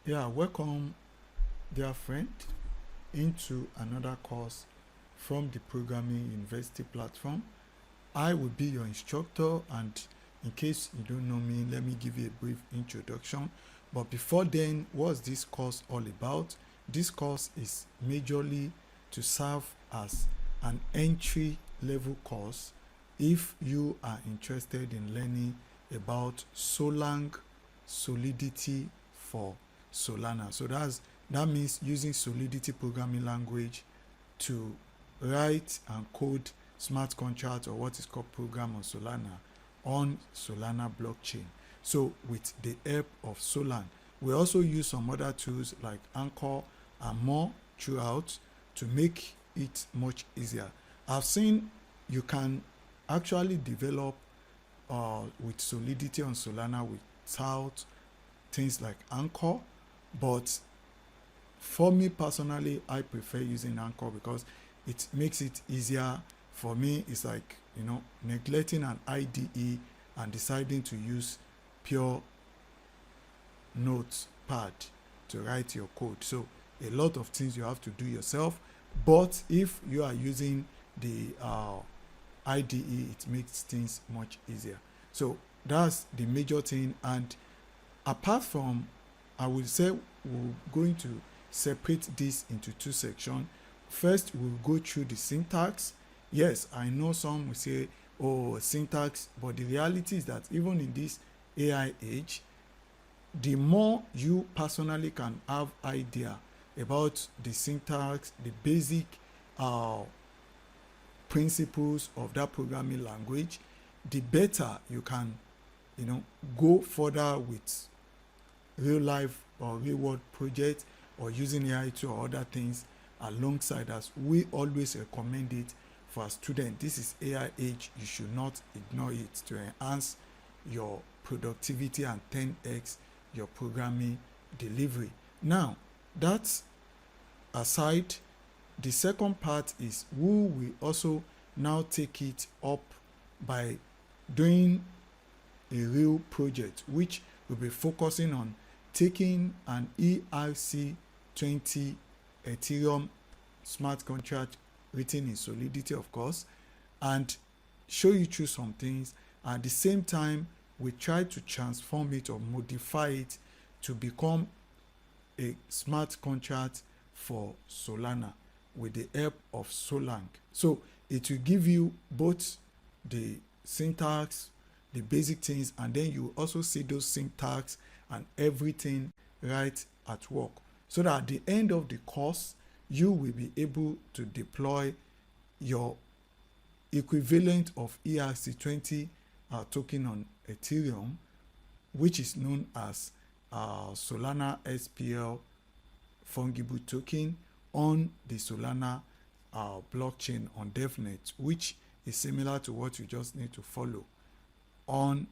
Yeah, welcome, dear friend, into another course from the Programming University platform. I will be your instructor, and in case you don't know me, let me give you a brief introduction. But before then, what's this course all about? This course is majorly to serve as an entry level course if you are interested in learning about Solang, Solidity for Solana. So that means using Solidity programming language to write and code smart contract, or what is called program on Solana blockchain. So with the help of Solang, we also use some other tools like Anchor and more throughout to make it much easier. I've seen you can actually develop with Solidity on Solana without things like Anchor, but for me personally, I prefer using Anchor because it makes it easier. For me, it's like, neglecting an IDE and deciding to use pure notepad to write your code. So a lot of things you have to do yourself, but if you are using the IDE, it makes things much easier. So that's the major thing. And apart from, I would say we're going to separate this into two sections. First, we'll go through the syntax. Yes, I know some will say, oh, syntax, but the reality is that even in this AI age, the more you personally can have idea about the syntax, the basic principles of that programming language, the better you can, go further with real life or real world projects, or using AI tool or other things alongside us. We always recommend it for a student. This is AI age. You should not ignore it to enhance your productivity and 10x your programming delivery. Now, that's aside. The second part is we will also now take it up by doing a real project, which will be focusing on taking an ERC20 Ethereum smart contract written in Solidity, of course, and show you through some things. At the same time, we try to transform it or modify it to become a smart contract for Solana with the help of Solang. So it will give you both the syntax, the basic things, and then you also see those syntax and everything right at work, so that at the end of the course you will be able to deploy your equivalent of ERC20 token on Ethereum, which is known as Solana SPL fungible token, on the Solana blockchain on DevNet, which is similar to what you just need to follow on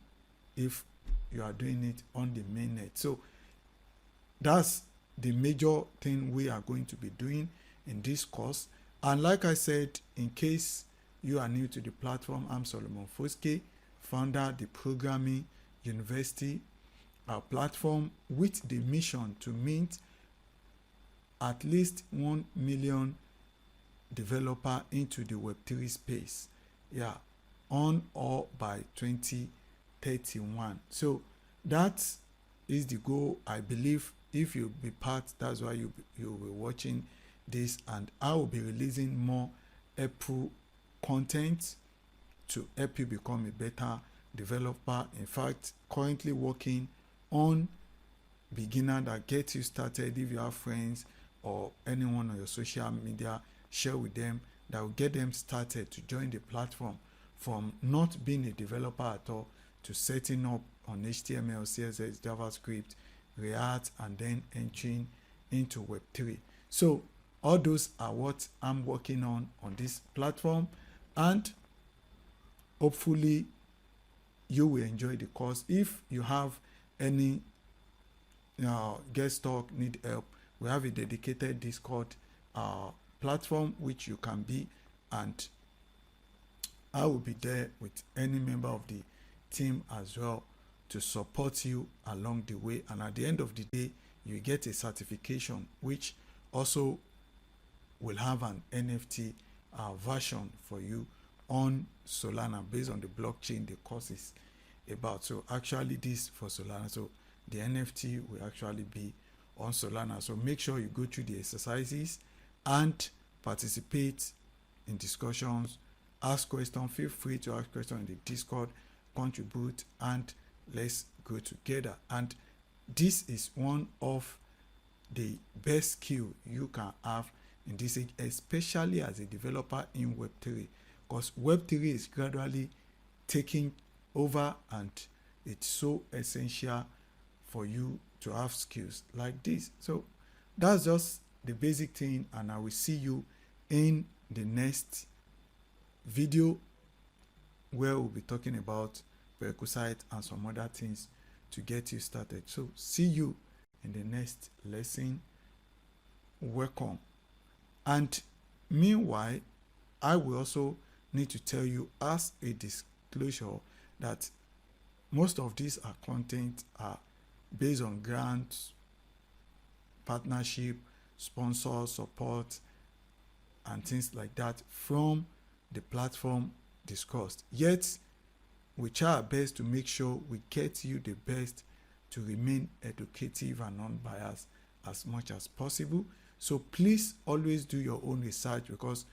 if you are doing it on the mainnet. So that's the major thing we are going to be doing in this course. And like I said, in case you are new to the platform, I'm Solomon Foske, founder the Programming University platform, with the mission to mint at least 1 million developer into the Web3 space, on or by 2031. So that is the goal. I believe if you be part, that's why you'll be watching this, and I will be releasing more Ep1 content to help you become a better developer. In fact, currently working on beginner that gets you started. If you have friends or anyone on your social media, share with them, that will get them started to join the platform, from not being a developer at all to setting up on HTML, CSS, JavaScript, React, and then entering into Web3. So all those are what I'm working on this platform, and hopefully you will enjoy the course. If you have any guest talk, need help, we have a dedicated Discord platform which you can be, and I will be there with any member of the team as well to support you along the way, and at the end of the day you get a certification which also will have an NFT version for you on Solana based on the blockchain the course is about. So actually this for Solana, so the NFT will actually be on Solana. So make sure you go through the exercises and participate in discussions, ask questions. Feel free to ask questions in the Discord, contribute, and let's go together. And this is one of the best skill you can have in this age, especially as a developer in Web3, because Web3 is gradually taking over, and it's so essential for you to have skills like this. So that's just the basic thing, and I will see you in the next video where we'll be talking about prerequisite and some other things to get you started. So see you in the next lesson. Welcome. And meanwhile, I will also need to tell you as a disclosure that most of these content are based on grants, partnership, sponsor support, and things like that from the platform discussed. Yet we try our best to make sure we get you the best to remain educative and non-biased as much as possible. So please always do your own research, because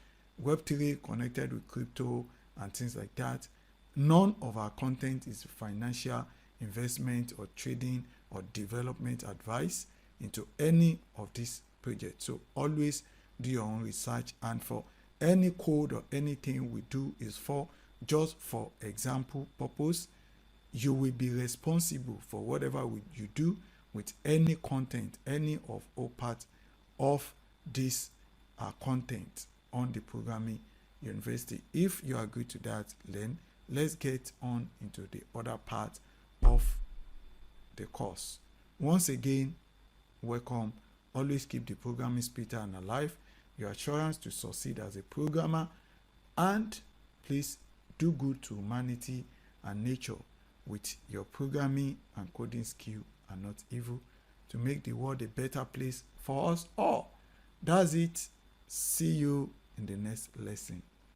Web3 connected with crypto and things like that, none of our content is financial investment or trading or development advice into any of these projects. So always do your own research, and for any code or anything we do is for just for example purpose. You will be responsible for whatever you do with any content, any of all parts of this content on the Programming University. If you agree to that, then let's get on into the other part of the course. Once again, welcome. Always keep the programming spirit and alive, your assurance to succeed as a programmer, and please do good to humanity and nature with your programming and coding skill, and not evil, to make the world a better place for us all. That's it. See you in the next lesson.